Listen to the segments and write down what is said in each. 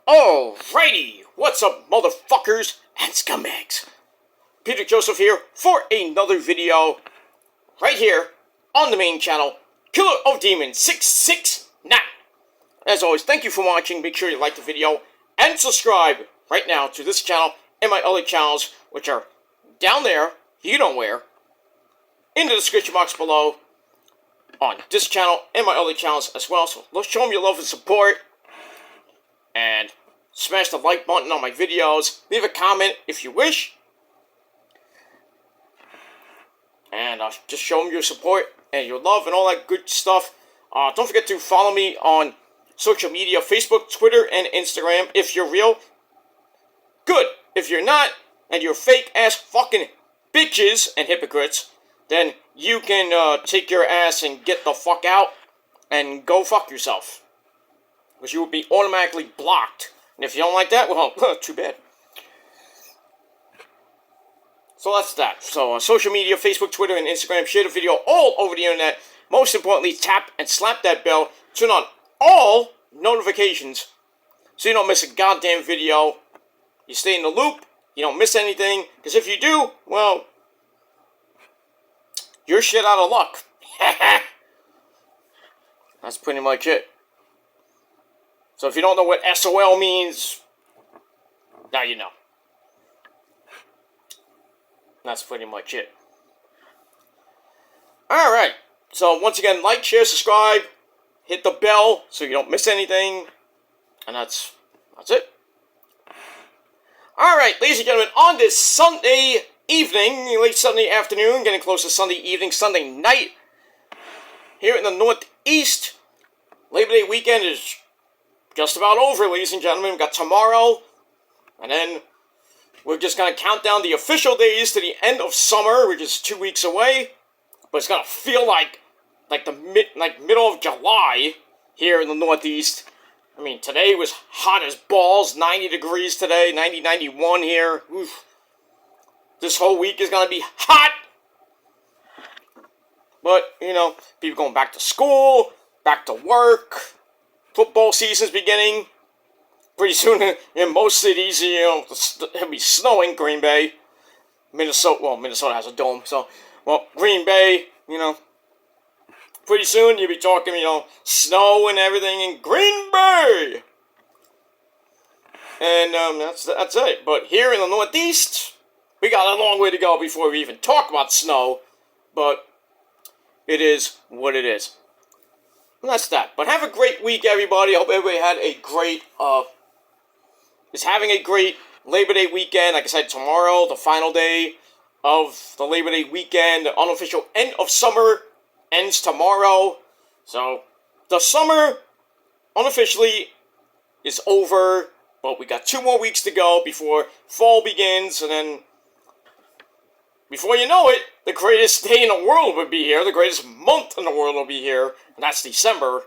Alrighty, what's up, motherfuckers and scumbags? Peter Joseph here for another video right here on the main channel, Killer of Demons 669. As always, thank you for watching. Make sure you like the video and subscribe right now to this channel and my other channels, which are down there, you know where, in the description box below, on this channel and my other channels as well. So let's show them your love and support. And smash the like button on my videos. Leave a comment if you wish. And just show them your support and your love and all that good stuff. Don't forget to follow me on social media, Facebook, Twitter, and Instagram if you're real. Good. If you're not, and you're fake-ass fucking bitches and hypocrites, then you can take your ass and get the fuck out and go fuck yourself. Because you will be automatically blocked. And if you don't like that, well, too bad. So that's that. So social media, Facebook, Twitter, and Instagram, share the video all over the internet. Most importantly, tap and slap that bell. Turn on all notifications so you don't miss a goddamn video. You stay in the loop. You don't miss anything. Because if you do, well, you're shit out of luck. That's pretty much it. So if you don't know what SOL means, now you know. That's pretty much it. Alright, so once again, like, share, subscribe, hit the bell so you don't miss anything, and that's it. Alright, ladies and gentlemen, on this Sunday evening, late Sunday afternoon, getting close to Sunday evening, Sunday night, here in the Northeast, Labor Day weekend is just about over, ladies and gentlemen. We've got tomorrow, and then we're just going to count down the official days to the end of summer, which is 2 weeks away. But it's going to feel like the middle of July here in the Northeast. I mean, today was hot as balls, 90 degrees today, 90, 91 here. Oof. This whole week is going to be hot. But, you know, people going back to school, back to work. Football season's beginning. Pretty soon in most cities, you know, it'll be snowing. Green Bay, Minnesota. Well, Minnesota has a dome, so Green Bay. You know, pretty soon you'll be talking, you know, snow and everything in Green Bay. And that's it. But here in the Northeast, we got a long way to go before we even talk about snow. But it is what it is. And that's that. But have a great week, everybody. I hope everybody had a great, is having a great Labor Day weekend. Like I said, tomorrow, the final day of the Labor Day weekend. The unofficial end of summer ends tomorrow. So, the summer, unofficially, is over. But we got 2 more weeks to go before fall begins. And then, before you know it, the greatest day in the world will be here. The greatest month in the world will be here. And that's December.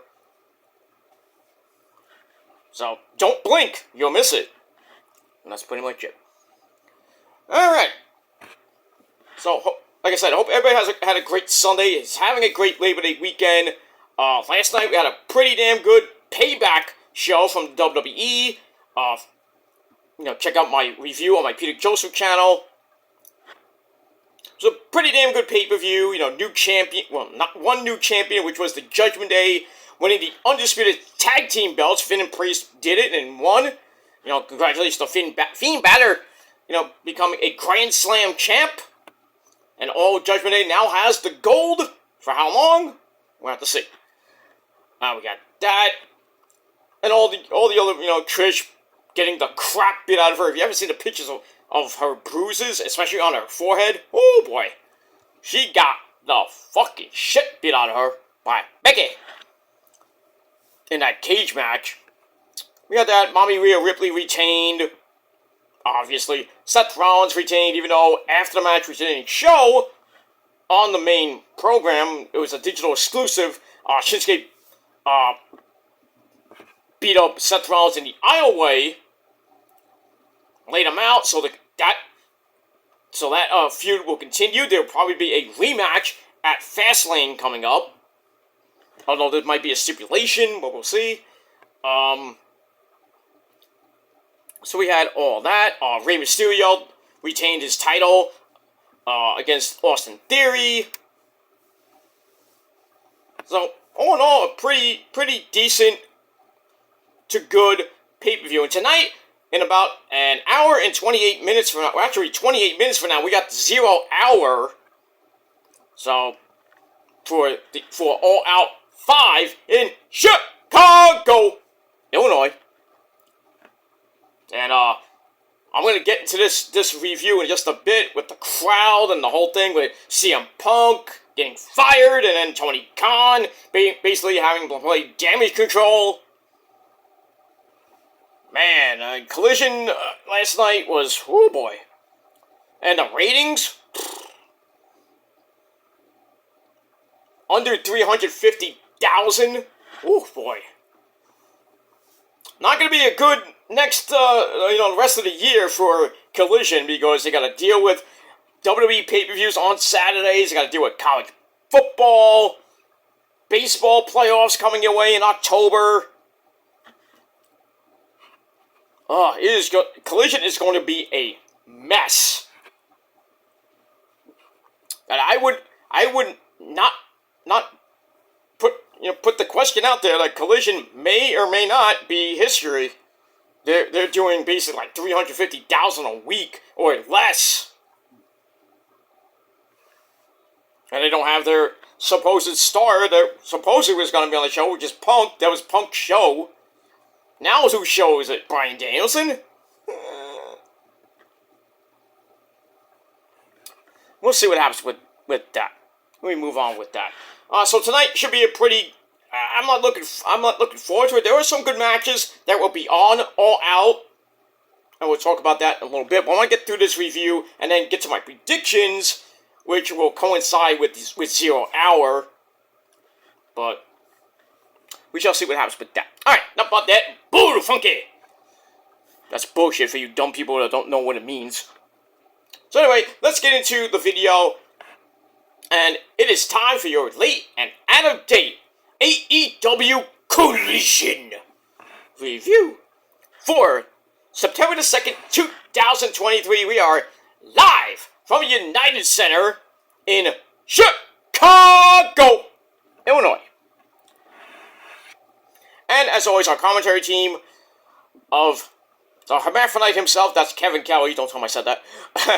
So, don't blink. You'll miss it. And that's pretty much it. Alright. So, like I said, I hope everybody had a great Sunday. Is having a great Labor Day weekend. Last night we had a pretty damn good payback show from the WWE. You know, check out my review on my Peter Joseph channel. It was a pretty damn good pay-per-view, you know, new champion, well, not one new champion, which was the Judgment Day, winning the Undisputed Tag Team belts. Finn and Priest did it and won. You know, congratulations to Fiend Balor, you know, becoming a Grand Slam champ. And all Judgment Day now has the gold. For how long? We'll have to see. We got that. And all the other, you know, Trish getting the crap beat out of her. If you haven't seen the pictures of her bruises, especially on her forehead, oh boy, she got the fucking shit beat out of her by Becky in that cage match. We got that. Mommy Rhea Ripley retained. Obviously, Seth Rollins retained, even though after the match we didn't show on the main program. It was a digital exclusive. Shinsuke beat up Seth Rollins in the aisleway, laid him out, so that feud will continue. There will probably be a rematch at Fastlane coming up. Although there might be a stipulation, but we'll see. So we had all that. Rey Mysterio retained his title against Austin Theory. So all in all, a pretty decent to good pay-per-view. And tonight, in about an hour and 28 minutes from now, well, actually 28 minutes from now, we got 0 Hour. So for All Out 5 in Chicago, Illinois. And I'm going to get into this review in just a bit with the crowd and the whole thing with CM Punk getting fired and then Tony Khan basically having to play damage control. Man, Collision last night was, oh boy. And the ratings? Under 350,000? Oh boy. Not going to be a good next, rest of the year for Collision because they got to deal with WWE pay-per-views on Saturdays. They got to deal with college football, baseball playoffs coming your way in October. Collision is going to be a mess. And I would not put the question out there that Collision may or may not be history. They're doing basically like 350,000 a week or less. And they don't have their supposed star that supposedly was going to be on the show, which is Punk. That was Punk's show. Now whose show is it? Bryan Danielson? We'll see what happens with that. Let me move on with that. So tonight should be a pretty. I'm not looking forward to it. There are some good matches that will be on All Out, and we'll talk about that in a little bit. But I want to get through this review and then get to my predictions, which will coincide with 0 Hour. But we shall see what happens with that. Alright, enough about that. Boo, funky! That's bullshit for you dumb people that don't know what it means. So anyway, let's get into the video. And it is time for your late and out-of-date AEW Collision review. For September the 2nd, 2023, we are live from United Center in Chicago, Illinois. And as always, our commentary team of the hermaphrodite himself, that's Kevin Kelly. Don't tell him I said that.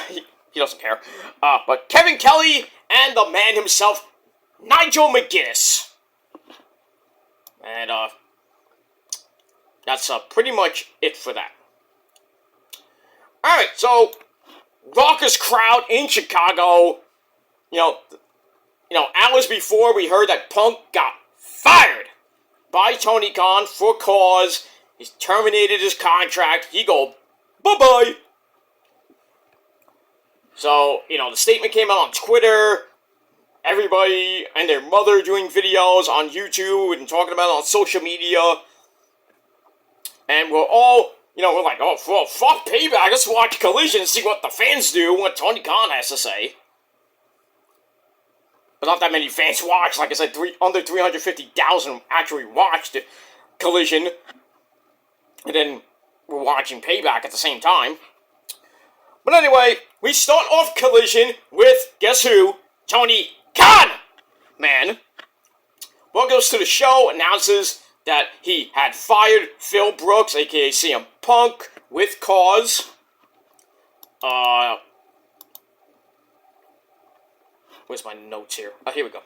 he doesn't care. But Kevin Kelly and the man himself, Nigel McGuinness. And that's pretty much it for that. Alright, so raucous crowd in Chicago. Hours before we heard that Punk got fired by Tony Khan for cause. He's terminated his contract. He go, bye-bye. So, the statement came out on Twitter. Everybody and their mother doing videos on YouTube and talking about it on social media. And we're all, we're like, oh, fuck Payback. Let's watch Collision and see what the fans do, what Tony Khan has to say. But not that many fans watched. Like I said, under 350,000 actually watched Collision. And then we're watching Payback at the same time. But anyway, we start off Collision with, guess who? Tony Khan! Man. Welcomes to the show, announces that he had fired Phil Brooks, aka CM Punk, with cause. Where's my notes here? Oh, here we go.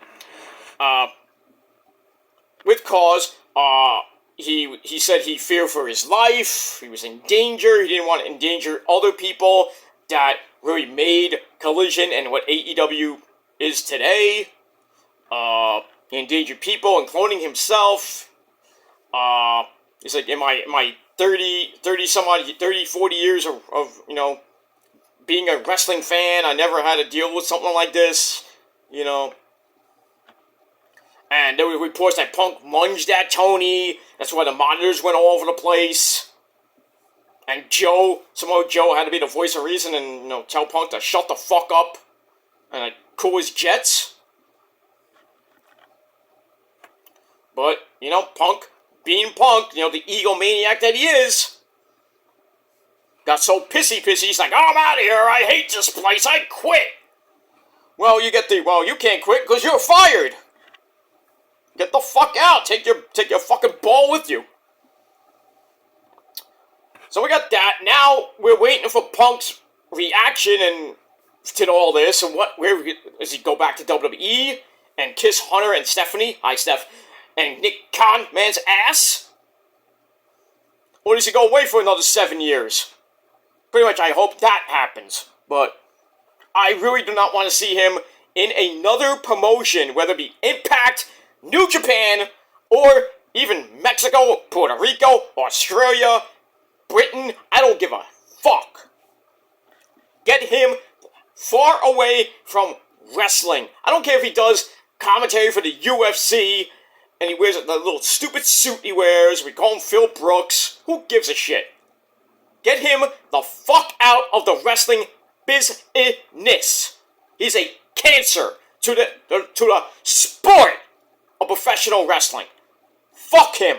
With cause, he said he feared for his life, he was in danger, he didn't want to endanger other people that really made Collision and what AEW is today. He endangered people, including himself. He's like, in my 40 years of being a wrestling fan, I never had to deal with something like this, And there were reports that Punk lunged at Tony. That's why the monitors went all over the place. And somehow Joe had to be the voice of reason and, tell Punk to shut the fuck up and cool his jets. But, Punk, being Punk, the egomaniac that he is, got so pissy, he's like, oh, I'm out of here, I hate this place, I quit. Well, you can't quit because you're fired. Get the fuck out, take your fucking ball with you. So we got that. Now we're waiting for Punk's reaction and to all this, and where does he go back to WWE and kiss Hunter and Stephanie? Hi, Steph. And Nick Khan man's ass? Or does he go away for another 7 years? Pretty much, I hope that happens. But I really do not want to see him in another promotion, whether it be Impact, New Japan, or even Mexico, Puerto Rico, Australia, Britain. I don't give a fuck. Get him far away from wrestling. I don't care if he does commentary for the UFC and he wears the little stupid suit he wears. We call him Phil Brooks. Who gives a shit? Get him the fuck out of the wrestling business. He's a cancer to the sport of professional wrestling. Fuck him.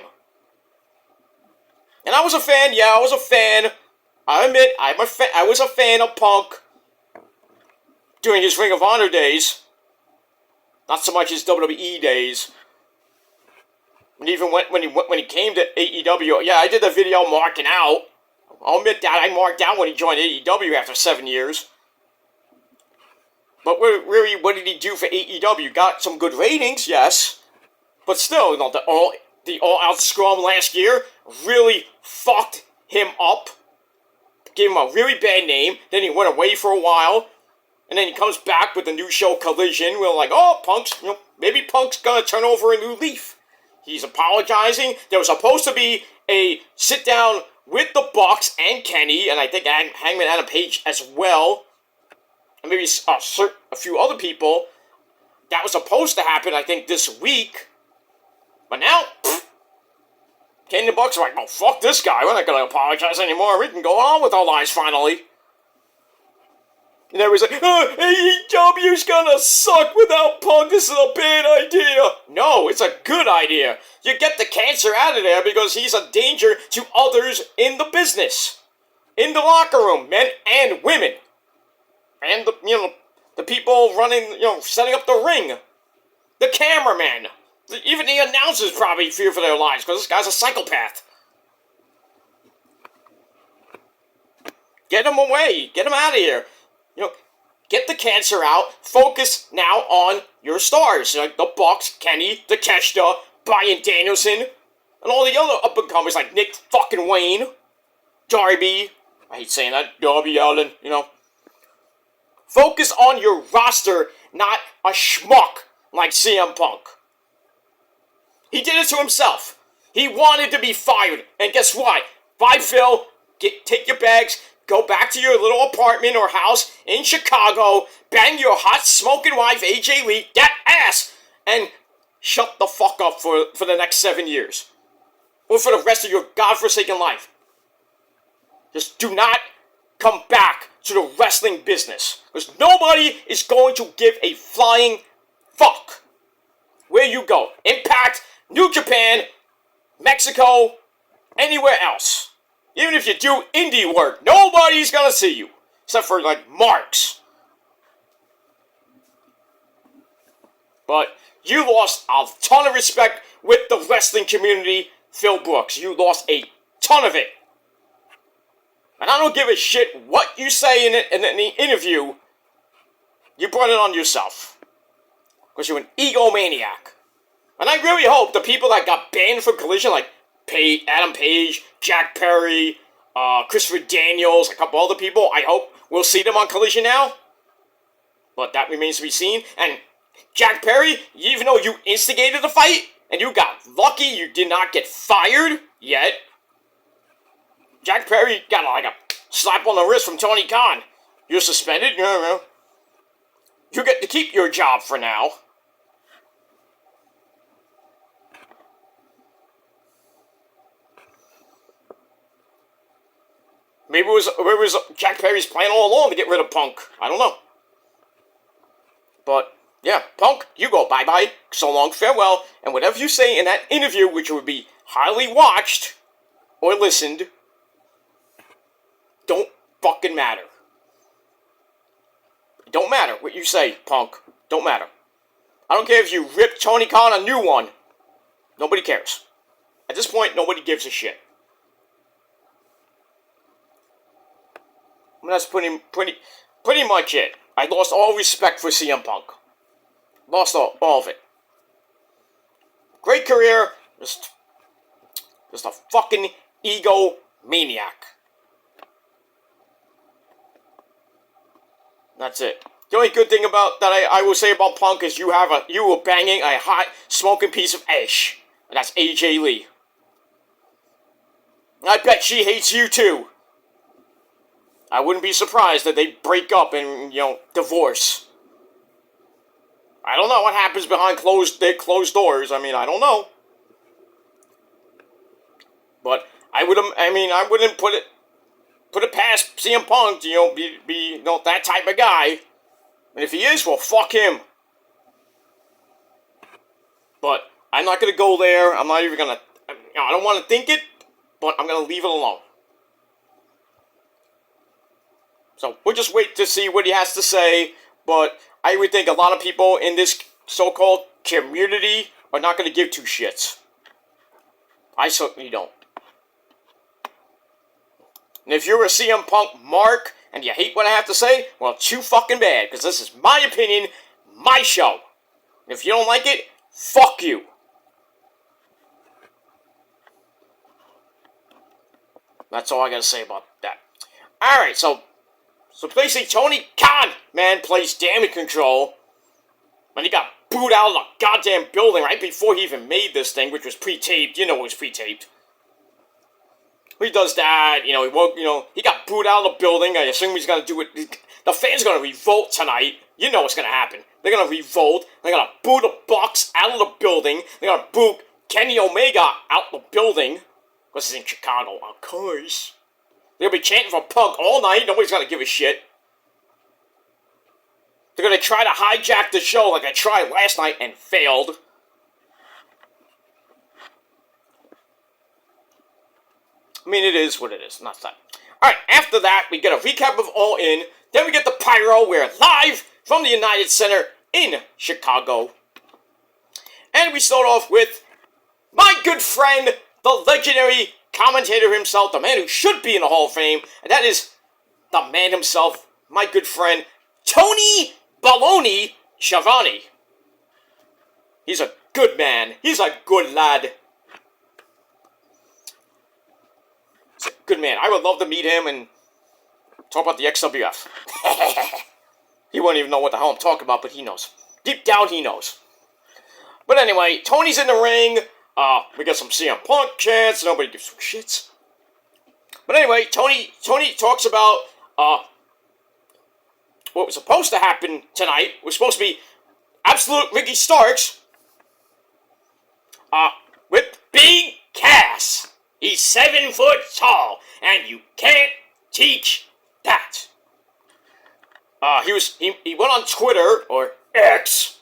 And I was a fan. Yeah, I was a fan. I admit, I was a fan of Punk during his Ring of Honor days. Not so much his WWE days. And even when he came to AEW, yeah, I did a video marking out. I'll admit that I marked out when he joined AEW after 7 years. But really, what did he do for AEW? Got some good ratings, yes. But still, you know, the all-out scrum last year really fucked him up. Gave him a really bad name. Then he went away for a while. And then he comes back with the new show Collision. We're like, oh, maybe Punk's gonna turn over a new leaf. He's apologizing. There was supposed to be a sit-down with the Bucks and Kenny, and I think Hangman Adam Page as well. And maybe a few other people. That was supposed to happen, I think, this week. But now, Kenny and the Bucks are like, oh, fuck this guy. We're not gonna apologize anymore. We can go on with our lives finally. And everybody's like, oh, AEW's gonna suck without Punk, this is a bad idea. No, it's a good idea. You get the cancer out of there because he's a danger to others in the business. In the locker room, men and women. And the people running, setting up the ring. The cameraman. Even the announcers probably fear for their lives because this guy's a psychopath. Get him away. Get him out of here. Get the cancer out. Focus now on your stars. Like the Bucks, Kenny, Takeshita, Bryan Danielson, and all the other up-and-comers like Nick fucking Wayne, Darby. I hate saying that. Darby Allin, Focus on your roster, not a schmuck like CM Punk. He did it to himself. He wanted to be fired. And guess what? Bye, Phil. Take your bags. Go back to your little apartment or house in Chicago, bang your hot smoking wife, AJ Lee, that ass, and shut the fuck up for the next 7 years. Or for the rest of your godforsaken life. Just do not come back to the wrestling business. Because nobody is going to give a flying fuck where you go. Impact, New Japan, Mexico, anywhere else. Even if you do indie work, nobody's gonna see you. Except for, Marks. But you lost a ton of respect with the wrestling community, Phil Brooks. You lost a ton of it. And I don't give a shit what you say in the interview. You brought it on yourself. Because you're an egomaniac. And I really hope the people that got banned from Collision, like Adam Page, Jack Perry, Christopher Daniels, a couple other people, I hope we'll see them on Collision now. But that remains to be seen. And Jack Perry, even though you instigated the fight, and you got lucky you did not get fired yet, Jack Perry got a slap on the wrist from Tony Khan. You're suspended? You get to keep your job for now. Maybe it was Jack Perry's plan all along to get rid of Punk. I don't know. But, yeah, Punk, you go bye-bye, so long, farewell, and whatever you say in that interview, which would be highly watched or listened, don't fucking matter. It don't matter what you say, Punk. Don't matter. I don't care if you rip Tony Khan a new one. Nobody cares. At this point, nobody gives a shit. I mean, that's pretty much it. I lost all respect for CM Punk. Lost all of it. Great career, just a fucking ego maniac. That's it. The only good thing about that I will say about Punk is you were banging a hot smoking piece of ash, and that's AJ Lee. I bet she hates you too. I wouldn't be surprised that they break up and, divorce. I don't know what happens behind closed doors. I mean, I don't know. But I wouldn't put it past CM Punk to, be that type of guy. And if he is, well, fuck him. But I'm not gonna go there. I'm not even gonna, I don't want to think it, but I'm gonna leave it alone. So we'll just wait to see what he has to say, but I would think a lot of people in this so-called community are not going to give two shits. I certainly don't. And if you're a CM Punk mark and you hate what I have to say, well, too fucking bad, because this is my opinion, my show. And if you don't like it, fuck you. That's all I gotta say about that. Alright, so basically, Tony Khan, man, plays Damage Control. And he got booed out of the goddamn building right before he even made this thing, which was pre-taped. You know it was pre-taped. He does that, he got booed out of the building. I assume he's gonna do it. The fans are gonna revolt tonight. You know what's gonna happen. They're gonna revolt. They're gonna boo the Bucks out of the building. They're gonna boo Kenny Omega out the building. Because he's in Chicago, of course. They're gonna be chanting for Punk all night. Nobody's gonna give a shit. They're gonna try to hijack the show like I tried last night and failed. I mean, it is what it is. Not that. Alright, after that, we get a recap of All In. Then we get the Pyro. We're live from the United Center in Chicago. And we start off with my good friend, the legendary commentator himself, the man who should be in the Hall of Fame, and that is the man himself, my good friend, Tony Baloney Schiavone. He's a good man. He's a good lad. He's a good man. I would love to meet him and talk about the XWF. He won't even know what the hell I'm talking about, but he knows. Deep down, he knows. But anyway, Tony's in the ring. We got some CM Punk chants. Nobody gives some shits. But anyway, Tony talks about what was supposed to happen tonight. It was supposed to be Absolute Ricky Starks with Big Cass. He's 7 foot tall, and you can't teach that. He went on Twitter or X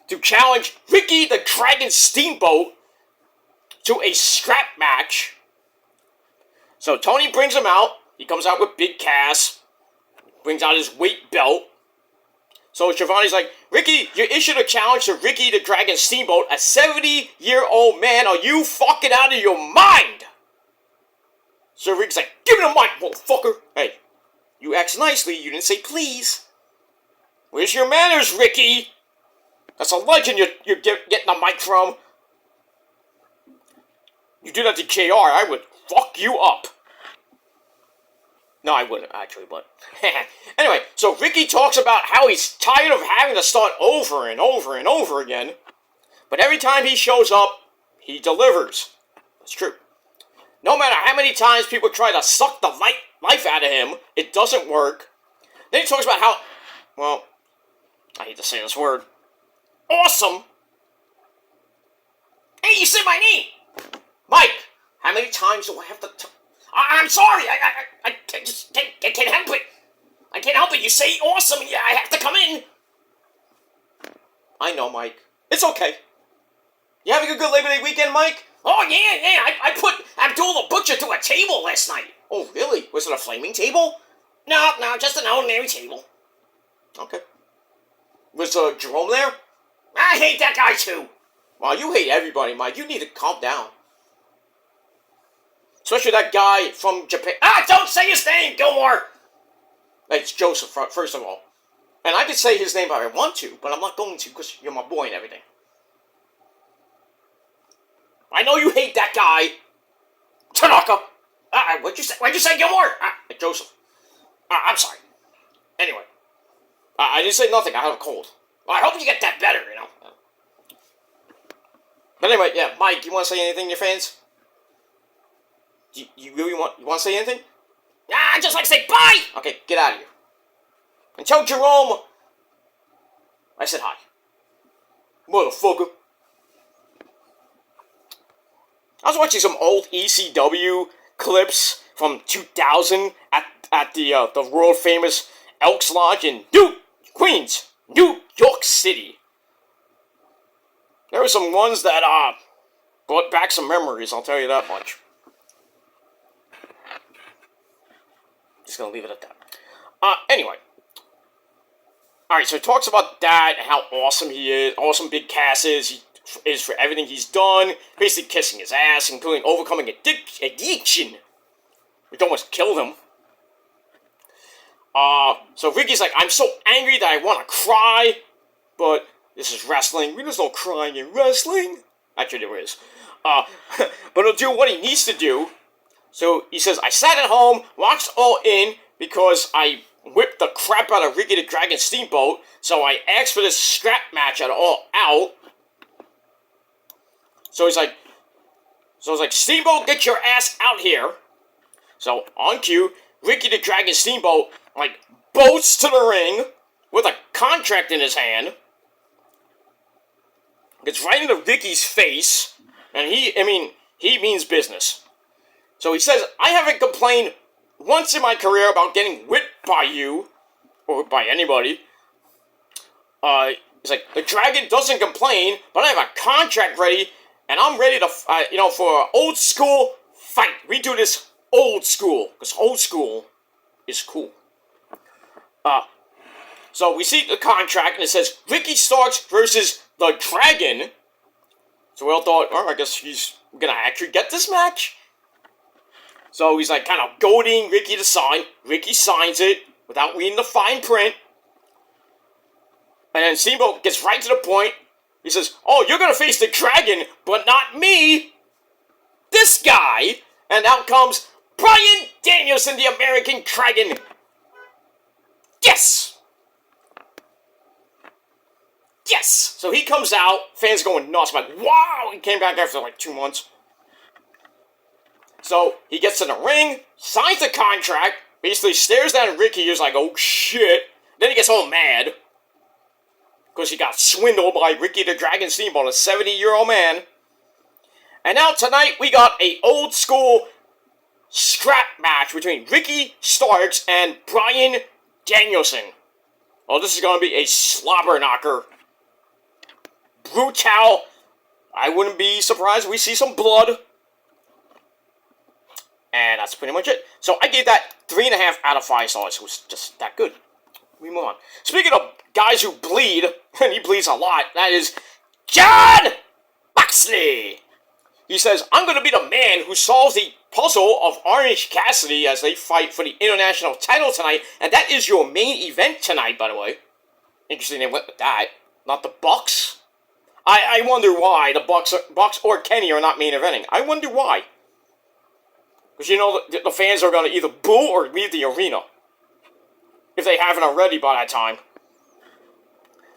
to challenge Ricky the Dragon Steamboat to a strap match. So Tony brings him out. He comes out with Big Cass. Brings out his weight belt. So Schiavone's like, Ricky, you issued a challenge to Ricky the Dragon Steamboat, a 70-year-old man. Are you fucking out of your mind? So Ricky's like, give me the mic, motherfucker. Hey, you asked nicely. You didn't say please. Where's your manners, Ricky? That's a legend you're getting the mic from. You do that to JR, I would fuck you up. No, I wouldn't, actually, but... Anyway, so Ricky talks about how he's tired of having to start over and over and over again. But every time he shows up, he delivers. That's true. No matter how many times people try to suck the life out of him, it doesn't work. Then he talks about how... Well, I hate to say this word. Awesome! Hey, you said my name! Mike, how many times do I have to... I'm sorry, I can't help it. I can't help it. You say awesome, yeah, I have to come in. I know, Mike. It's okay. You having a good Labor Day weekend, Mike? Oh, yeah, I put Abdul the Butcher to a table last night. Oh, really? Was it a flaming table? No, just an ordinary table. Okay. Was Jerome there? I hate that guy, too. Wow, you hate everybody, Mike. You need to calm down. Especially that guy from Japan. Don't say his name, Gilmore. It's Joseph, first of all. And I could say his name if I want to, but I'm not going to because you're my boy and everything. I know you hate that guy. Tanaka. What'd you say, Gilmore? Joseph. I'm sorry. Anyway. I didn't say nothing. I have a cold. Well, I hope you get that better, But anyway, yeah, Mike, you want to say anything to your fans? You really want to say anything? I'd just like to say bye! Okay, get out of here. And tell Jerome I said hi. Motherfucker. I was watching some old ECW clips from 2000 at the world famous Elks Lodge in Queens, New York City. There were some ones that brought back some memories, I'll tell you that much. Just gonna leave it at that. Anyway. Alright, so he talks about that, and how awesome he is, awesome Big Cass is for everything he's done, basically kissing his ass, including overcoming addiction, which almost killed him. So Ricky's like, I'm so angry that I want to cry, but this is wrestling. There's no crying in wrestling. Actually, there is. But he'll do what he needs to do. So he says, I sat at home, watched All In, because I whipped the crap out of Ricky the Dragon Steamboat, so I asked for this scrap match at All Out. So he's like, Steamboat, get your ass out here. So, on cue, Ricky the Dragon Steamboat, boats to the ring, with a contract in his hand, gets right into Ricky's face, and he means business. So he says, I haven't complained once in my career about getting whipped by you, or by anybody. He's like, the Dragon doesn't complain, but I have a contract ready, and I'm ready to, for an old school fight. We do this old school, because old school is cool. So we see the contract, and it says, Ricky Starks versus the Dragon. So we all thought, I guess he's gonna actually get this match. So he's kind of goading Ricky to sign. Ricky signs it without reading the fine print. And then Steamboat gets right to the point. He says, oh, you're gonna face the Dragon, but not me. This guy. And out comes Bryan Danielson, the American Dragon. Yes! Yes! So he comes out, fans going nuts, wow! He came back after 2 months. So he gets in the ring, signs the contract, basically stares down at Ricky, he's like, oh shit. Then he gets all mad. Because he got swindled by Ricky the Dragon Steamboat, a 70-year-old man. And now tonight we got a old school scrap match between Ricky Starks and Bryan Danielson. Oh, this is going to be a slobber knocker. Brutal. I wouldn't be surprised if we see some blood. And that's pretty much it. So I gave that 3.5 out of 5 stars. It was just that good. We move on. Speaking of guys who bleed, and he bleeds a lot, that is Jon Moxley. He says, I'm going to be the man who solves the puzzle of Orange Cassidy as they fight for the international title tonight. And that is your main event tonight, by the way. Interesting they went with that. Not the Bucks. I wonder why the Bucks or Kenny are not main eventing. I wonder why. Because the fans are going to either boo or leave the arena. If they haven't already by that time.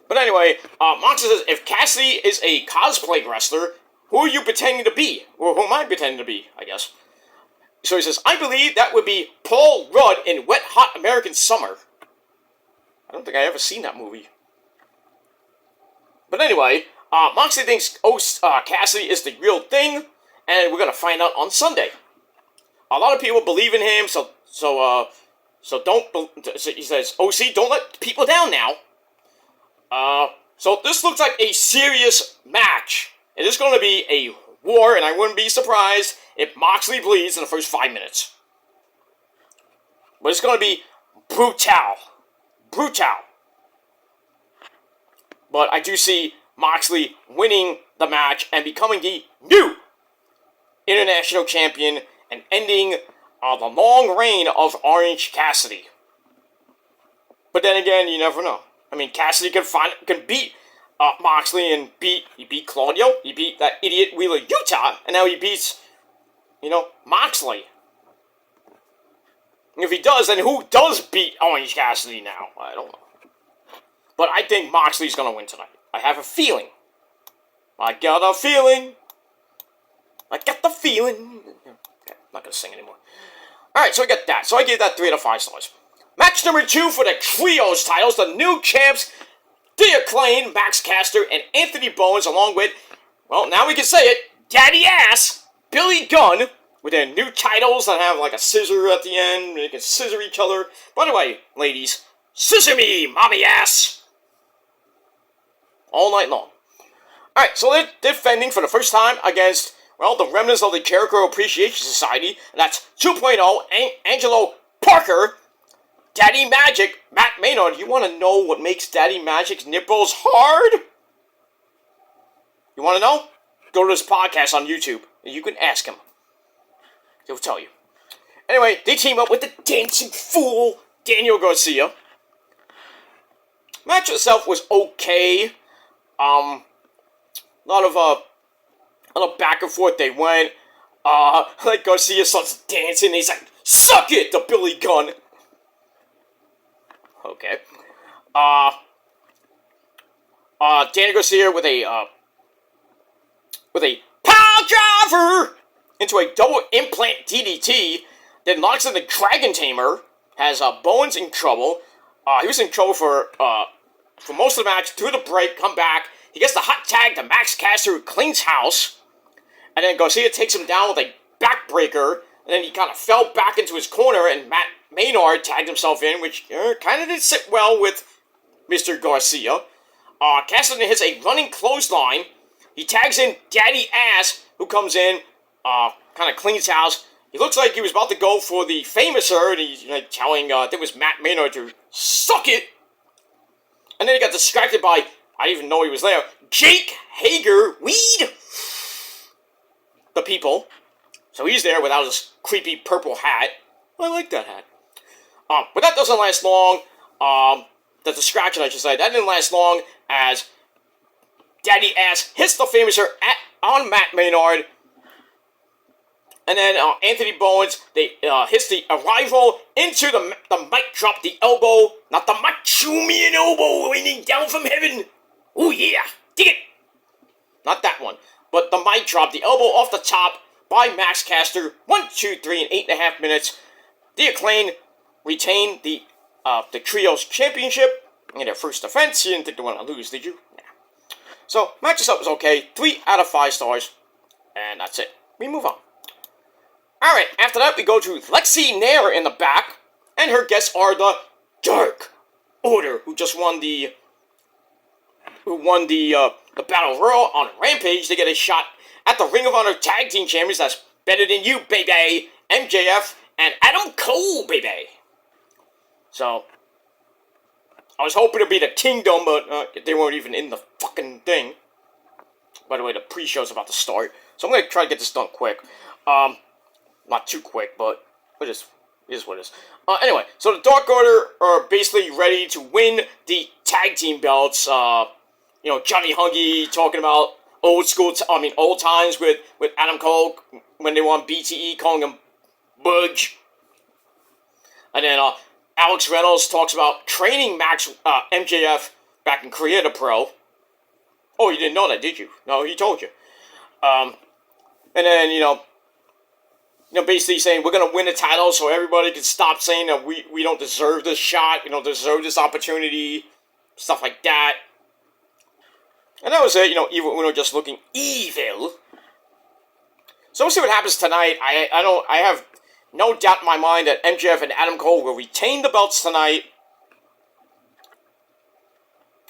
But anyway, Moxley says, if Cassidy is a cosplay wrestler, who are you pretending to be? Or who am I pretending to be, I guess? So he says, I believe that would be Paul Rudd in Wet Hot American Summer. I don't think I ever seen that movie. But anyway, Moxley thinks Cassidy is the real thing, and we're going to find out on Sunday. A lot of people believe in him, so he says, OC, don't let people down now. So this looks like a serious match. It is going to be a war, and I wouldn't be surprised if Moxley bleeds in the first 5 minutes. But it's going to be brutal. Brutal. But I do see Moxley winning the match and becoming the new international champion and ending the long reign of Orange Cassidy. But then again, you never know. I mean, Cassidy can beat Moxley and he beat Claudio, he beat that idiot Wheeler Yuta, and now he beats, Moxley. If he does, then who does beat Orange Cassidy now? I don't know. But I think Moxley's going to win tonight. I have a feeling. I got the feeling. I'm not going to sing anymore. Alright, so we got that. So I gave that 3 out of 5 stars. Match number 2 for the Trios titles. The new champs, The Acclaimed, Max Caster, and Anthony Bowens, along with, well, now we can say it, Daddy Ass, Billy Gunn, with their new titles that have like a scissor at the end. They can scissor each other. By the way, ladies, scissor me, mommy ass. All night long. Alright, so they're defending for the first time against, well, the remnants of the Jericho Appreciation Society. And that's 2.0, Angelo Parker, Daddy Magic, Matt Maynard. You want to know what makes Daddy Magic's nipples hard? You want to know? Go to this podcast on YouTube, and you can ask him. He'll tell you. Anyway, they team up with the dancing fool, Daniel Garcia. Match itself was okay. A lot of back and forth they went. Like Garcia starts dancing, and he's like, "Suck it!" to Billy Gunn. Okay. Daniel Garcia with a power driver into a double implant DDT, then locks in the Dragon Tamer, has Bowens in trouble. He was in trouble for most of the match, through the break, come back. He gets the hot tag to Max Caster, who cleans house. And then Garcia takes him down with a backbreaker, and then he kind of fell back into his corner, and Matt Maynard tagged himself in, which kind of didn't sit well with Mr. Garcia. Caster hits a running clothesline. He tags in Daddy Ass, who comes in, kind of cleans house. He looks like he was about to go for the Famouser, and he's telling, I think it was Matt Maynard to suck it. And then he got distracted by, I didn't even know he was there, Jake Hager, Weed, the people. So he's there without his creepy purple hat. I like that hat. But that doesn't last long. The distraction, I should say, that didn't last long as Daddy Ass hits the Famouser on Matt Maynard. And then Anthony Bowens, they hits the Arrival into the mic drop, the elbow, not the Macho Man elbow raining down from heaven. Oh yeah, dig it. Not that one, but the mic drop, the elbow off the top by Max Caster. 1, 2, 3 in 8.5 minutes. The Acclaimed retained the Trios Championship in their first defense. You didn't think they were going to lose, did you? Nah. So, match itself was okay. 3 out of 5 stars. And that's it. We move on. Alright, after that we go to Lexi Nair in the back. And her guests are the Dark Order, who just won the Battle Royal on Rampage. They get a shot at the Ring of Honor Tag Team Champions. That's Better Than You, baby. MJF and Adam Cole, baby. So, I was hoping to be the Kingdom, but they weren't even in the fucking thing. By the way, the pre-show's about to start, so I'm going to try to get this done quick. Not too quick, but it is what it is. Anyway, so the Dark Order are basically ready to win the tag team belts. Johnny Hungy talking about old times with Adam Cole when they won BTE, calling him Budge. And then Alex Reynolds talks about training MJF back in Korea Pro. Oh, you didn't know that, did you? No, he told you. And then, basically saying we're going to win the title so everybody can stop saying that we don't deserve this shot, we don't deserve this opportunity, stuff like that. And that was it, Evil Uno just looking evil. So we'll see what happens tonight. I have no doubt in my mind that MJF and Adam Cole will retain the belts tonight.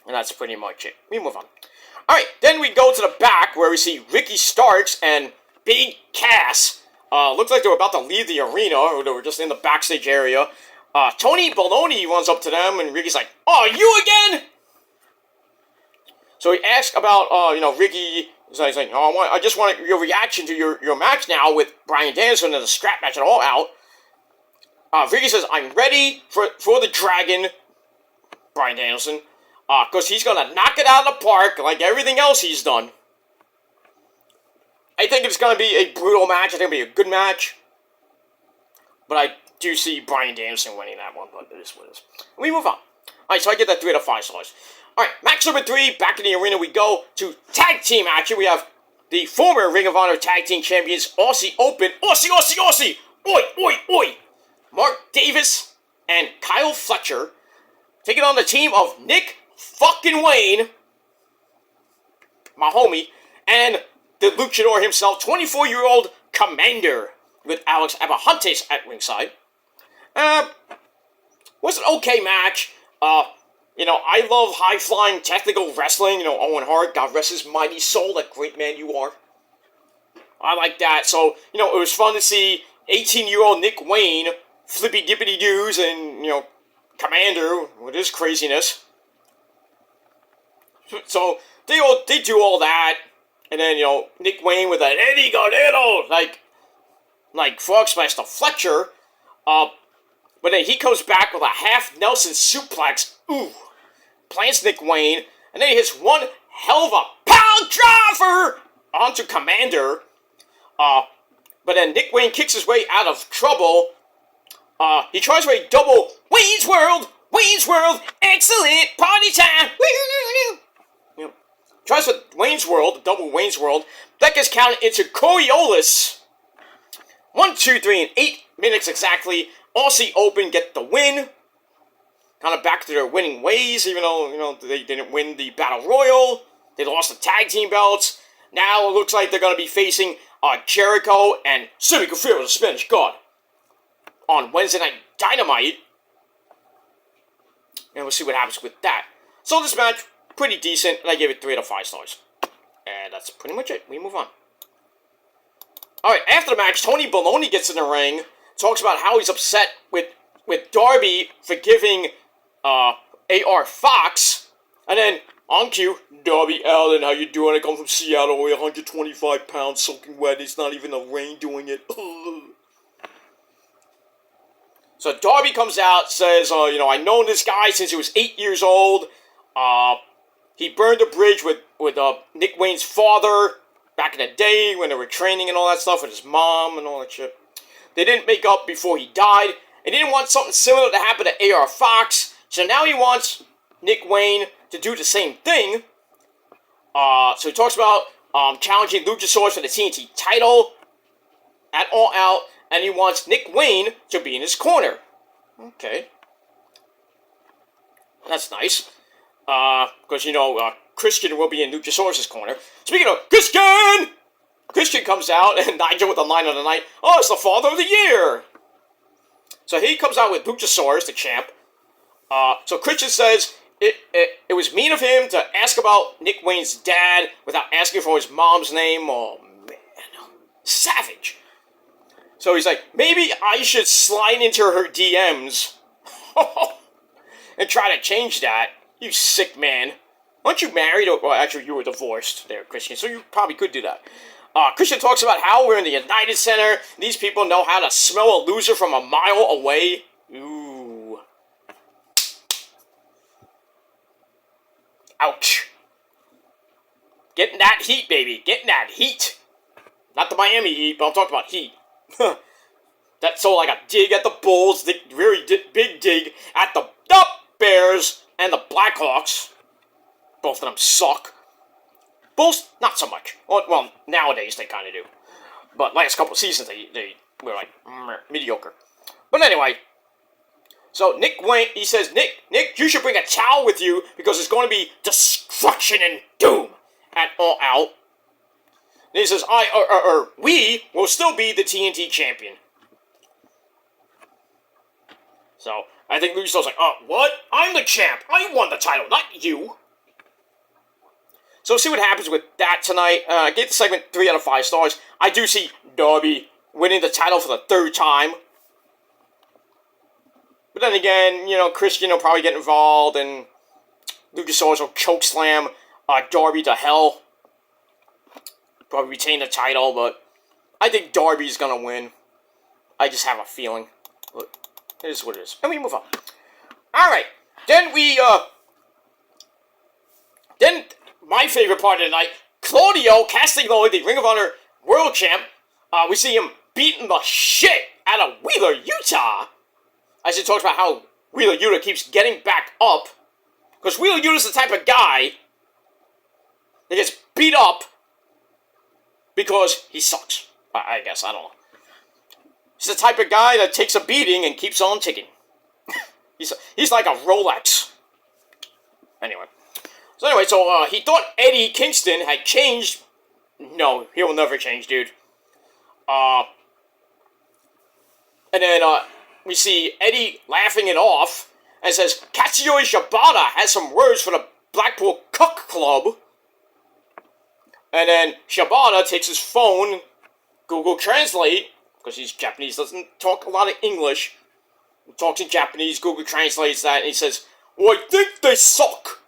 And that's pretty much it. We move on. Alright, then we go to the back where we see Ricky Starks and Big Cass. Looks like they were about to leave the arena, or they were just in the backstage area. Tony Baloney runs up to them, and Ricky's like, "Oh, you again?" So he asks about, Ricky. He's like, "Oh, I just want your reaction to your match now with Bryan Danielson in the strap match at All Out." Ricky says, "I'm ready for the Dragon, Bryan Danielson, because he's gonna knock it out of the park like everything else he's done." I think it's gonna be a brutal match. I think it'll be a good match, but I do see Bryan Danielson winning that one. But it is what it is. We move on. Alright, so I get that 3 out of 5 stars. Alright, match number 3, back in the arena we go to tag team action. We have the former Ring of Honor Tag Team Champions, Aussie Open, Aussie, oi, Mark Davis and Kyle Fletcher, taking on the team of Nick fucking Wayne, my homie, and the luchador himself, 24-year-old Commander, with Alex Abrahantes at ringside. Was an okay match. I love high-flying technical wrestling. Owen Hart, God rest his mighty soul, that great man you are. I like that. So, it was fun to see 18-year-old Nick Wayne, flippy-dippity-doos, and, Commander with his craziness. So, they do all that. And then, Nick Wayne with an Eddie Guerrero, like Frog Splash to Fletcher. But then he comes back with a half Nelson suplex. Ooh. Plants Nick Wayne. And then he hits one hell of a pound driver onto Commander. But then Nick Wayne kicks his way out of trouble. He tries for a double Wayne's World, excellent party time. Tries for Wayne's World, double Wayne's World. That gets counted into Coriolis. 1, 2, 3, and 8 minutes exactly. Aussie Open get the win. Kind of back to their winning ways, even though, they didn't win the Battle Royal. They lost the tag team belts. Now it looks like they're going to be facing Jericho and Sammy Guevara, the Spanish God, on Wednesday Night Dynamite. And we'll see what happens with that. So this match, pretty decent, and I gave it 3 out of 5 stars. And that's pretty much it. We move on. Alright, after the match, Tony Baloney gets in the ring, talks about how he's upset with Darby for giving AR Fox, and then on cue, Darby Allin, how you doing? I come from Seattle, weigh 125 pounds, soaking wet, it's not even the rain doing it. So Darby comes out, says, I've known this guy since he was 8 years old. He burned a bridge with Nick Wayne's father back in the day when they were training and all that stuff with his mom and all that shit. They didn't make up before he died. And he didn't want something similar to happen to AR Fox. So now he wants Nick Wayne to do the same thing. So he talks about challenging Luchasaurus for the TNT title at All Out. And he wants Nick Wayne to be in his corner. Okay. That's nice. Because, Christian will be in Luchasaurus' corner. Speaking of Christian! Christian comes out, and Nigel with the line of the night. Oh, it's the Father of the Year! So he comes out with Luchasaurus, the champ. So Christian says it was mean of him to ask about Nick Wayne's dad without asking for his mom's name. Oh, man. Savage. So he's like, maybe I should slide into her DMs and try to change that. You sick man. Aren't you married? Well, actually, you were divorced there, Christian, so you probably could do that. Christian talks about how we're in the United Center. These people know how to smell a loser from a mile away. Ooh. Ouch. Getting that heat, baby. Getting that heat. Not the Miami Heat, but I'm talking about heat. That's so like a dig at the Bulls, big dig at the Bears and the Blackhawks. Both of them suck. Bulls, not so much. Well, nowadays they kind of do. But last couple of seasons they were like mediocre. But anyway, so Nick Wayne, he says, Nick, you should bring a towel with you because it's going to be destruction and doom at All Out. And he says, we will still be the TNT champion. So I think Luchasaurus like, what? I'm the champ. I won the title, not you. So we'll see what happens with that tonight. I gave the segment 3 out of 5 stars. I do see Darby winning the title for the 3rd time. But then again, you know, Christian will probably get involved, and Luchasaurus will chokeslam Darby to hell. Probably retain the title, but I think Darby's gonna win. I just have a feeling. But it is what it is. And we move on. Alright. Then Then, my favorite part of the night, Claudio Castagnoli, the Ring of Honor World Champ. We see him beating the shit out of Wheeler Yuta. As he talks about how Wheeler Yuta keeps getting back up. Because Wheeler Yuta's the type of guy that gets beat up because he sucks. I guess, I don't know. He's the type of guy that takes a beating and keeps on ticking. he's like a Rolex. Anyway. So he thought Eddie Kingston had changed. No, he will never change, dude. And then, we see Eddie laughing it off and says, Katsuyori Shibata has some words for the Blackpool Cuck Club. And then Shibata takes his phone, Google Translate, because he's Japanese, doesn't talk a lot of English. He talks in Japanese, Google translates that, and he says, well, I think they suck.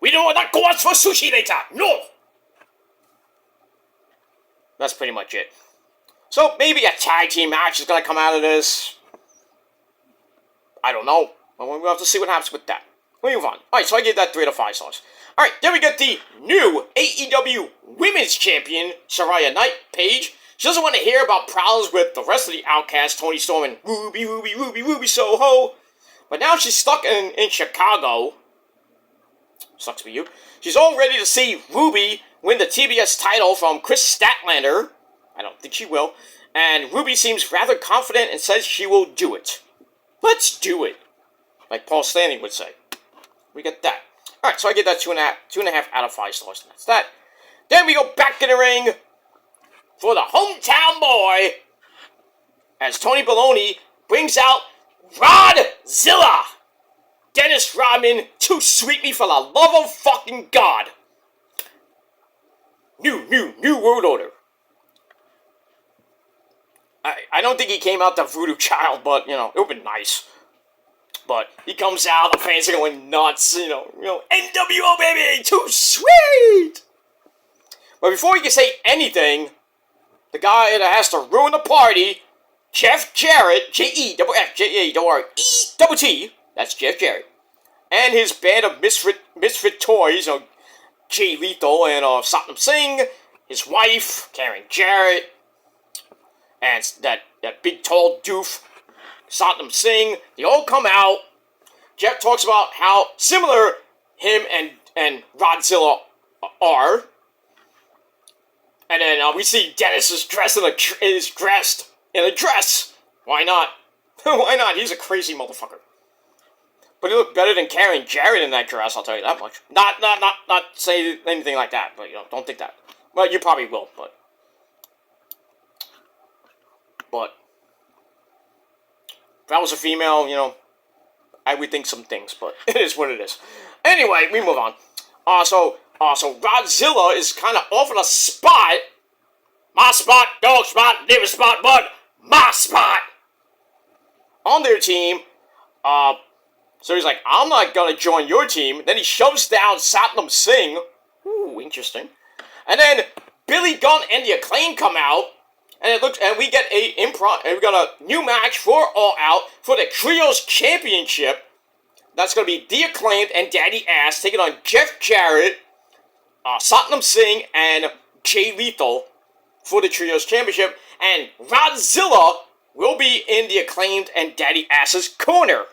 We do not go out for sushi later, no! That's pretty much it. So, maybe a tag team match is going to come out of this. I don't know. We'll have to see what happens with that. We move on. Alright, so I gave that 3 out of 5 stars. Alright, then we get the new AEW Women's Champion, Saraya Knight, Paige. She doesn't want to hear about problems with the rest of the Outcasts, Toni Storm and Ruby Soho. But now she's stuck in Chicago. Sucks for you. She's all ready to see Ruby win the TBS title from Chris Statlander. I don't think she will. And Ruby seems rather confident and says she will do it. Let's do it. Like Paul Stanley would say. We get that. Alright, so I get that 2.5 out of 5 stars. And that's that. Then we go back in the ring for the hometown boy as Tony Baloney brings out Rodzilla. Dennis Rodman, too sweet me for the love of fucking God. New World Order. I don't think he came out the Voodoo Child, but, you know, it would be nice. But he comes out, the fans are going nuts, you know, NWO baby, too sweet! But before he can say anything, the guy that has to ruin the party, Jeff Jarrett, Jeffjarrett, that's Jeff Jarrett, and his band of misfit toys, Jay Lethal and Satnam Singh, his wife, Karen Jarrett, and that big tall doof, Satnam Singh, they all come out. Jeff talks about how similar him and Rodzilla are. And then we see Dennis is dressed in a dress. Why not? Why not? He's a crazy motherfucker. But he looked better than Karen Jarrett in that dress, I'll tell you that much. Not say anything like that, but, don't think that. Well, you probably will, but if I was a female, I would think some things, but it is what it is. Anyway, we move on. So Godzilla is kind of off on a spot. My spot, dog spot, neighbor spot, but my spot. On their team. So he's like, I'm not gonna join your team. Then he shoves down Satnam Singh. Ooh, interesting. And then Billy Gunn and the Acclaim come out. And we get we got a new match for All Out for the Trios Championship. That's going to be The Acclaimed and Daddy Ass taking on Jeff Jarrett, Satnam Singh, and Jay Lethal for the Trios Championship. And Rodzilla will be in The Acclaimed and Daddy Ass's corner.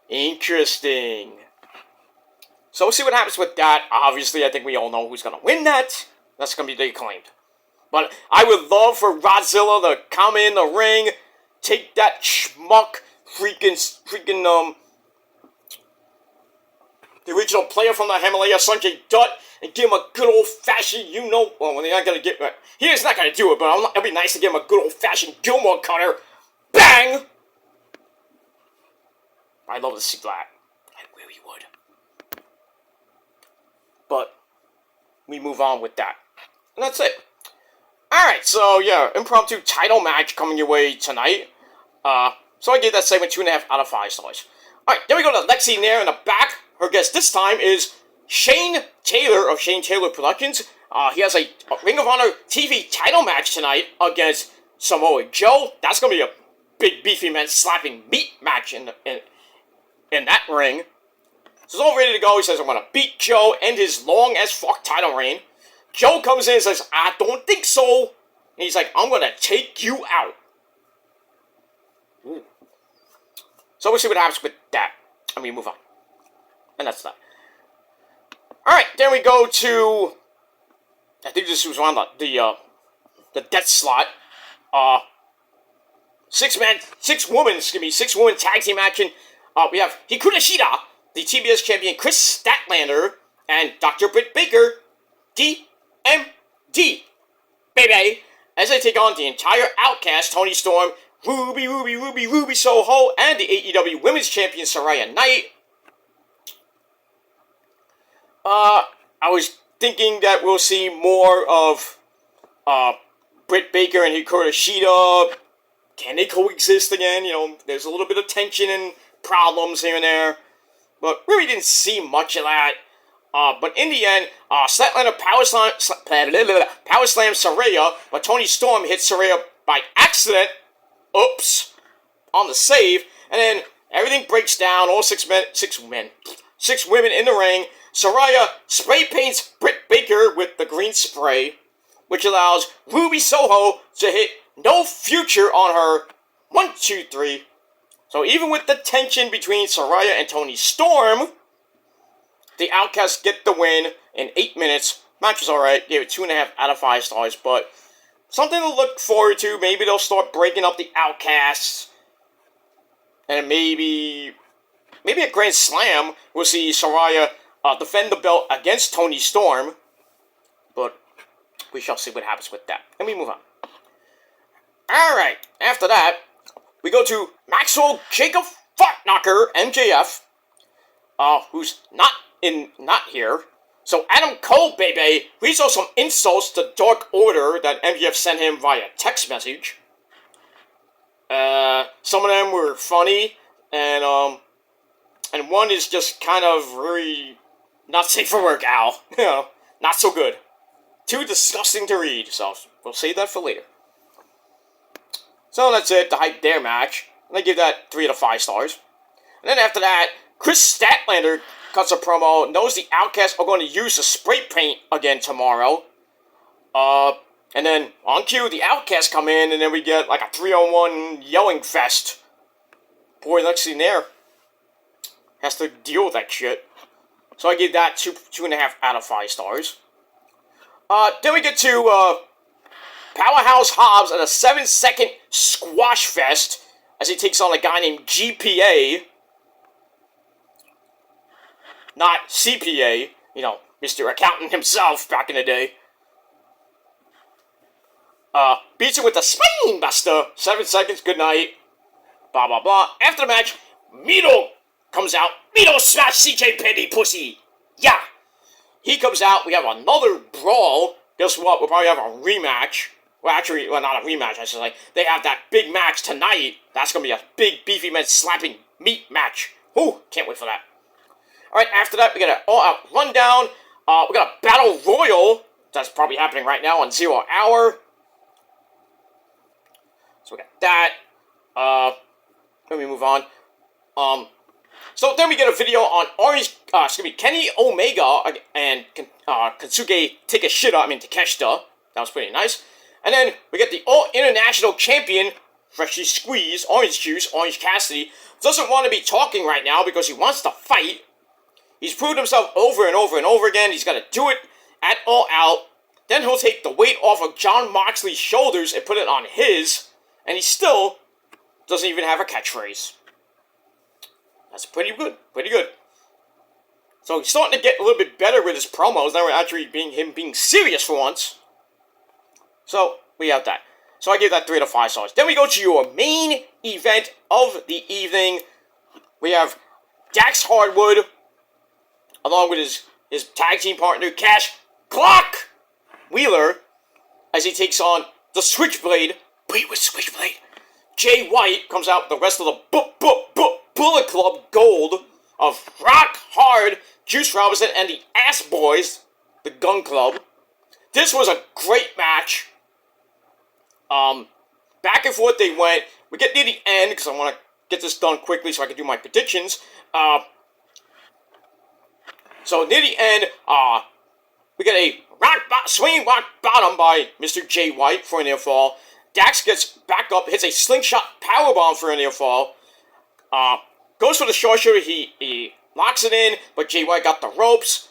Interesting. So we'll see what happens with that. Obviously, I think we all know who's going to win that. That's going to be The Acclaimed. But I would love for Rodzilla to come in the ring, take that schmuck, freaking, the original player from the Himalaya, Sanjay Dutt, and give him a good old-fashioned, well, they're not going to get, he is not going to do it, but it'd be nice to give him a good old-fashioned Gilmore cutter. Bang! I'd love to see that. I really would. but we move on with that. And that's it. Alright, so yeah, impromptu title match coming your way tonight. So I gave that segment 2.5 out of 5 stars. Alright, then we go to Lexi Nair in the back. Her guest this time is Shane Taylor of Shane Taylor Productions. He has a Ring of Honor TV title match tonight against Samoa Joe. That's going to be a big beefy man slapping meat match in that ring. So it's all ready to go. He says, I'm going to beat Joe, end his long as fuck title reign. Joe comes in and says, I don't think so. And he's like, I'm going to take you out. Ooh. So we'll see what happens with that. And we move on. And that's that. Alright, then we go to, I think this was around the death slot. Six woman tag team action. We have Hikaru Shida, the TBS champion Chris Statlander, and Dr. Britt Baker, DMD, baby, as they take on the entire Outcast, Toni Storm, Ruby Soho, and the AEW Women's Champion Saraya Knight. I was thinking that we'll see more of Britt Baker and Hikaru Shida. Can they coexist again? You know, there's a little bit of tension and problems here and there, but really didn't see much of that. But in the end, Statlander power slam Saraya, but Toni Storm hit Saraya by accident. Oops, on the save, and then everything breaks down. All six women in the ring. Saraya spray paints Britt Baker with the green spray, which allows Ruby Soho to hit No Future on her. 1, 2, 3. So even with the tension between Saraya and Toni Storm, the Outcasts get the win in 8 minutes. Match was alright. Gave it 2.5 out of 5 stars, but something to look forward to. Maybe they'll start breaking up the Outcasts. And maybe at Grand Slam, we'll see Saraya defend the belt against Toni Storm. But we shall see what happens with that. And we move on. Alright, after that, we go to Maxwell Jacob Fartknocker, MJF, who's not here. So Adam Cole, baby, we saw some insults to Dark Order that MJF sent him via text message. Some of them were funny, and one is just kind of very not safe for work, Al. You know, not so good. Too disgusting to read, so we'll save that for later. So that's it, the Hype Dare match. And I give that 3 out of 5 stars. And then after that, Chris Statlander cuts a promo, knows the Outcasts are going to use the spray paint again tomorrow. And then on cue, the Outcasts come in, and then we get like a 3-on-1 yelling fest. Poor Lexi Nair has to deal with that shit. So I give that 2.5 out of 5 stars. Then we get to Powerhouse Hobbs at a 7-second squash fest as he takes on a guy named GPA. Not CPA, you know, Mr. Accountant himself back in the day. Beats him with a Spine Buster. 7 seconds, good night. Blah, blah, blah. After the match, Mito comes out. Mito smash CJ Penny, pussy. Yeah. He comes out. We have another brawl. Guess what? We'll probably have a rematch. Well, actually, not a rematch, I should say. They have that big match tonight. That's going to be a big, beefy man slapping meat match. Ooh, can't wait for that. Alright, after that, we got an all-out rundown. We got a battle royal. That's probably happening right now on 0 Hour. So we got that. Let me move on. So then we get a video on Kenny Omega and Kensuke Takeshita. That was pretty nice. And then we get the All-International Champion, Freshly Squeezed, Orange Juice, Orange Cassidy. Doesn't want to be talking right now because he wants to fight. He's proved himself over and over and over again. He's got to do it at All Out. Then he'll take the weight off of Jon Moxley's shoulders and put it on his. And he still doesn't even have a catchphrase. That's pretty good. Pretty good. So he's starting to get a little bit better with his promos. Now we're actually being serious for once. So we have that. So I give that 3 out of 5 stars. Then we go to your main event of the evening. We have Dax Hardwood, along with his his tag team partner, Cash Clock Wheeler, as he takes on the Switchblade. Wait, with Switchblade. Jay White comes out with the rest of the Bullet Club Gold of Rock Hard, Juice Robinson, and the Ass Boys, the Gun Club. This was a great match. Back and forth they went. We get near the end, because I want to get this done quickly so I can do my predictions. So near the end, we get a swinging rock bottom by Mr. Jay White for a near fall. Dax gets back up, hits a slingshot powerbomb for a near fall. Goes for the short shooter, he locks it in, but Jay White got the ropes.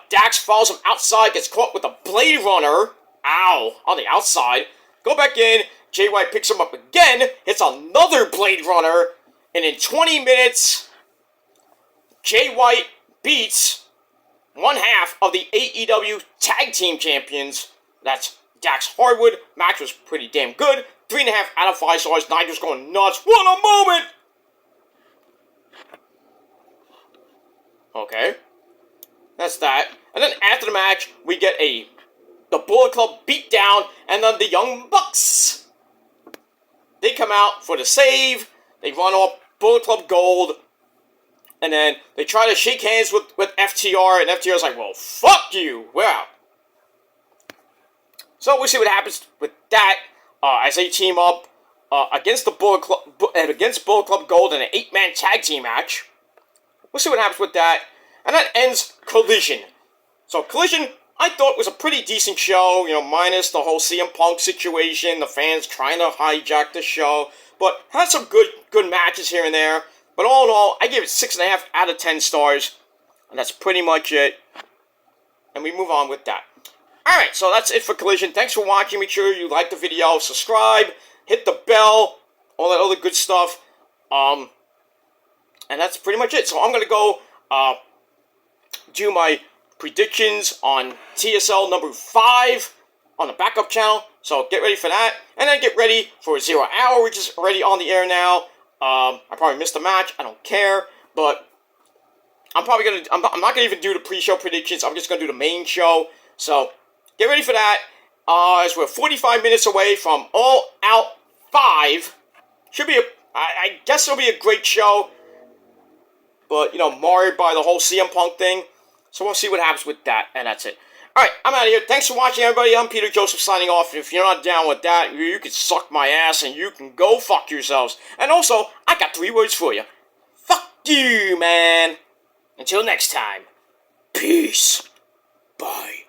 Dax follows him outside, gets caught with a Blade Runner. Ow, on the outside. Go back in, Jay White picks him up again, hits another Blade Runner, and in 20 minutes, Jay White beats one half of the AEW Tag Team Champions. That's Dax Harwood. Match was pretty damn good. 3.5 out of 5 stars. Nigel's going nuts. What a moment! Okay. That's that. And then after the match, we get the Bullet Club beat down, and then the Young Bucks. They come out for the save. They run off Bullet Club Gold. And then they try to shake hands with FTR, and FTR's like, well, fuck you. Wow. So we'll see what happens with that as they team up against the Bullet Club Gold in an 8-man tag team match. We'll see what happens with that. And that ends Collision. So Collision, I thought, was a pretty decent show, minus the whole CM Punk situation, the fans trying to hijack the show, but had some good matches here and there. But all in all, I give it 6.5 out of 10 stars, and that's pretty much it. And we move on with that. Alright, so that's it for Collision. Thanks for watching. Make sure you like the video, subscribe, hit the bell, all that other good stuff. And that's pretty much it. So I'm going to go do my predictions on TSL number 5 on the backup channel. So get ready for that. And then get ready for 0 Hour, which is already on the air now. I probably missed a match. I don't care. But I'm not going to even do the pre-show predictions. I'm just going to do the main show. So get ready for that. As we're 45 minutes away from All Out 5. Should be I guess it'll be a great show. But, marred by the whole CM Punk thing. So we'll see what happens with that. And that's it. Alright, I'm out of here. Thanks for watching, everybody. I'm Peter Joseph signing off. If you're not down with that, you can suck my ass and you can go fuck yourselves. And also, I got 3 words for you. Fuck you, man. Until next time. Peace. Bye.